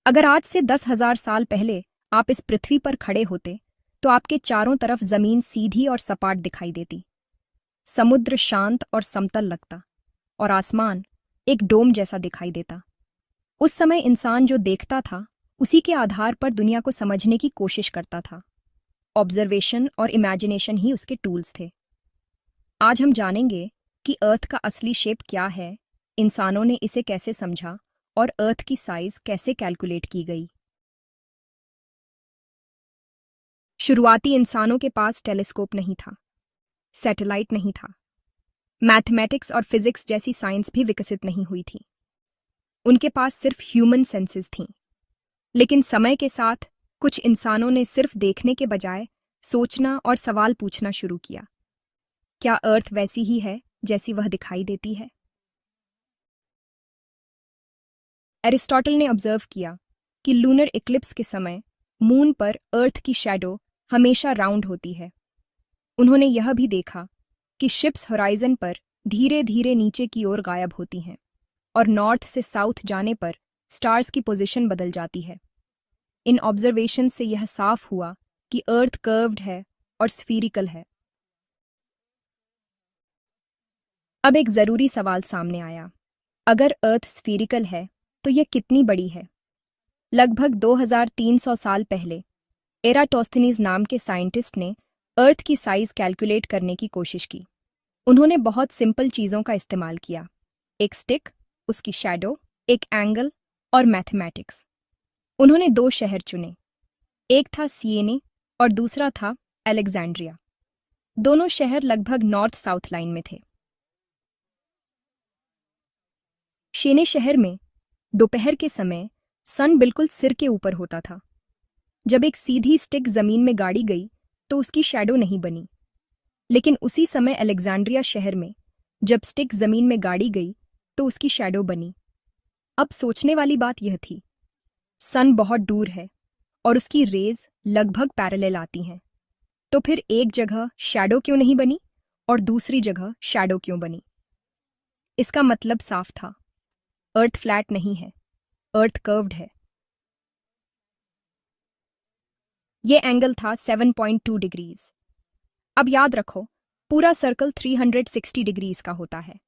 अगर आज से 10,000 साल पहले आप इस पृथ्वी पर खड़े होते तो आपके चारों तरफ जमीन सीधी और सपाट दिखाई देती। समुद्र शांत और समतल लगता और आसमान एक डोम जैसा दिखाई देता। उस समय इंसान जो देखता था उसी के आधार पर दुनिया को समझने की कोशिश करता था। ऑब्जर्वेशन और इमेजिनेशन ही उसके टूल्स थे। आज हम जानेंगे कि अर्थ का असली शेप क्या है, इंसानों ने इसे कैसे समझा और अर्थ की साइज कैसे कैलकुलेट की गई। शुरुआती इंसानों के पास टेलीस्कोप नहीं था, सैटेलाइट नहीं था, मैथमेटिक्स और फिजिक्स जैसी साइंस भी विकसित नहीं हुई थी। उनके पास सिर्फ ह्यूमन सेंसेस थीं। लेकिन समय के साथ कुछ इंसानों ने सिर्फ देखने के बजाय सोचना और सवाल पूछना शुरू किया। क्या अर्थ वैसी ही है जैसी वह दिखाई देती है? एरिस्टोटल ने ऑब्जर्व किया कि लूनर इक्लिप्स के समय मून पर अर्थ की शैडो हमेशा राउंड होती है। उन्होंने यह भी देखा कि शिप्स होराइजन पर धीरे धीरे नीचे की ओर गायब होती हैं और नॉर्थ से साउथ जाने पर स्टार्स की पोजीशन बदल जाती है। इन ऑब्जर्वेशन से यह साफ हुआ कि अर्थ कर्व्ड है और स्फीरिकल है। अब एक जरूरी सवाल सामने आया, अगर अर्थ स्फीरिकल है तो यह कितनी बड़ी है? लगभग 2300 साल पहले एराटोस्थेनीज नाम के साइंटिस्ट ने अर्थ की साइज कैलकुलेट करने की कोशिश की। उन्होंने बहुत सिंपल चीजों का इस्तेमाल किया, एक स्टिक, उसकी शैडो, एक एंगल और मैथमेटिक्स। उन्होंने 2 शहर चुने, एक था सिएने और दूसरा था अलेक्जेंड्रिया। दोनों शहर लगभग नॉर्थ साउथ लाइन में थे। सिएने शहर में दोपहर के समय सन बिल्कुल सिर के ऊपर होता था। जब एक सीधी स्टिक जमीन में गाड़ी गई तो उसकी शैडो नहीं बनी। लेकिन उसी समय अलेक्जेंड्रिया शहर में जब स्टिक जमीन में गाड़ी गई तो उसकी शैडो बनी। अब सोचने वाली बात यह थी, सन बहुत दूर है और उसकी रेज लगभग पैरेलल आती हैं, तो फिर एक जगह शैडो क्यों नहीं बनी और दूसरी जगह शैडो क्यों बनी? इसका मतलब साफ था, अर्थ फ्लैट नहीं है, अर्थ कर्व्ड है। ये एंगल था 7.2 डिग्रीज। अब याद रखो, पूरा सर्कल 360 डिग्रीज का होता है।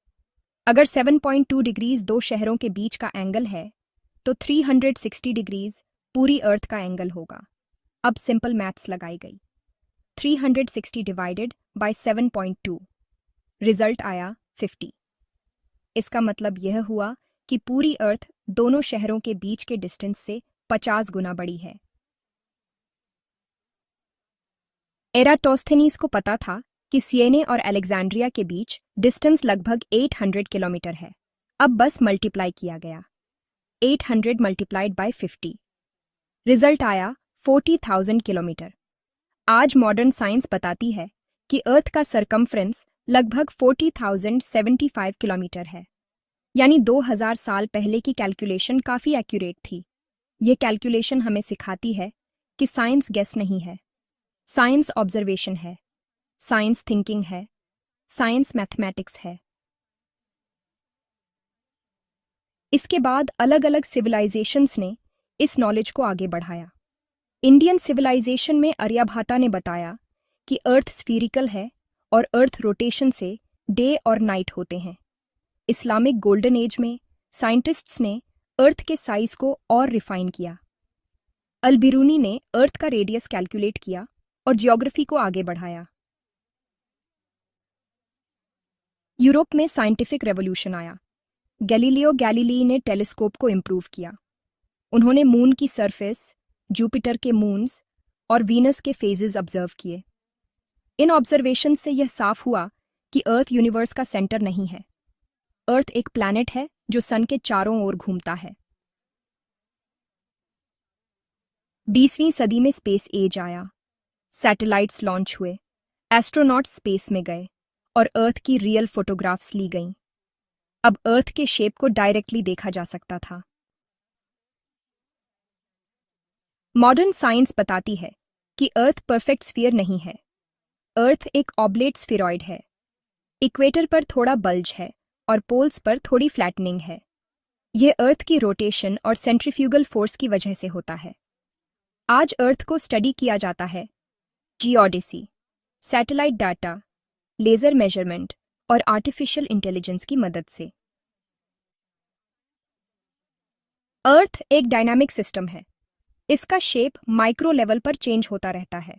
अगर 7.2 डिग्रीज 2 शहरों के बीच का एंगल है तो 360 डिग्रीज पूरी अर्थ का एंगल होगा। अब सिंपल मैथ्स लगाई गई, 360 डिवाइडेड बाय 7.2, रिजल्ट आया 50। इसका मतलब यह हुआ कि पूरी अर्थ दोनों शहरों के बीच के डिस्टेंस से 50 गुना बड़ी है। एराटोस्थेनीज को पता था कि सिएने और अलेक्जेंड्रिया के बीच डिस्टेंस लगभग 800 किलोमीटर है। अब बस मल्टीप्लाई किया गया, 800 मल्टीप्लाइड बाय 50, रिजल्ट आया 40,000 किलोमीटर। आज मॉडर्न साइंस बताती है कि अर्थ का सरकमफ्रेंस लगभग 40,075 किलोमीटर है। यानी 2000 साल पहले की कैलकुलेशन काफी एक्यूरेट थी। ये कैलकुलेशन हमें सिखाती है कि साइंस गेस नहीं है, साइंस ऑब्जर्वेशन है, साइंस थिंकिंग है, साइंस मैथमेटिक्स है। इसके बाद अलग अलग सिविलाइजेशंस ने इस नॉलेज को आगे बढ़ाया। इंडियन सिविलाइजेशन में आर्यभट्टा ने बताया कि अर्थ स्फीरिकल है और अर्थ रोटेशन से डे और नाइट होते हैं। इस्लामिक गोल्डन एज में साइंटिस्ट्स ने अर्थ के साइज को और रिफाइन किया। अल बिरूनी ने अर्थ का रेडियस कैलकुलेट किया और ज्योग्राफी को आगे बढ़ाया। यूरोप में साइंटिफिक रेवोल्यूशन आया। गैलीलियो गैलीली ने टेलीस्कोप को इम्प्रूव किया। उन्होंने मून की सरफेस, जुपिटर के मून्स और वीनस के फेजेस ऑब्जर्व किए। इन ऑब्जर्वेशन से यह साफ हुआ कि अर्थ यूनिवर्स का सेंटर नहीं है। अर्थ एक प्लैनेट है जो सन के चारों ओर घूमता है। 20वीं सदी में स्पेस एज आया, सैटेलाइट्स लॉन्च हुए, एस्ट्रोनॉट्स स्पेस में गए और अर्थ की रियल फोटोग्राफ्स ली गईं। अब अर्थ के शेप को डायरेक्टली देखा जा सकता था। मॉडर्न साइंस बताती है कि अर्थ परफेक्ट स्फीयर नहीं है। अर्थ एक ऑब्लेट स्फीरॉइड है। इक्वेटर पर थोड़ा बल्ज है और पोल्स पर थोड़ी फ्लैटनिंग है। यह अर्थ की रोटेशन और सेंट्रीफ्यूगल फोर्स की वजह से होता है। आज अर्थ को स्टडी किया जाता है geodesy, satellite data, laser measurement और आर्टिफिशियल इंटेलिजेंस की मदद से। अर्थ एक डायनामिक सिस्टम है। इसका शेप माइक्रो लेवल पर चेंज होता रहता है।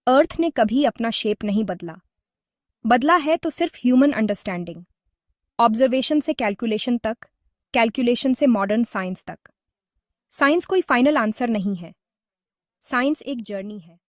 अर्थ ने कभी अपना शेप नहीं बदला। बदला है तो सिर्फ ह्यूमन अंडरस्टैंडिंग। ऑब्जर्वेशन से कैलकुलेशन तक, कैलकुलेशन से मॉडर्न साइंस तक। साइंस कोई फाइनल आंसर नहीं है। साइंस एक जर्नी है।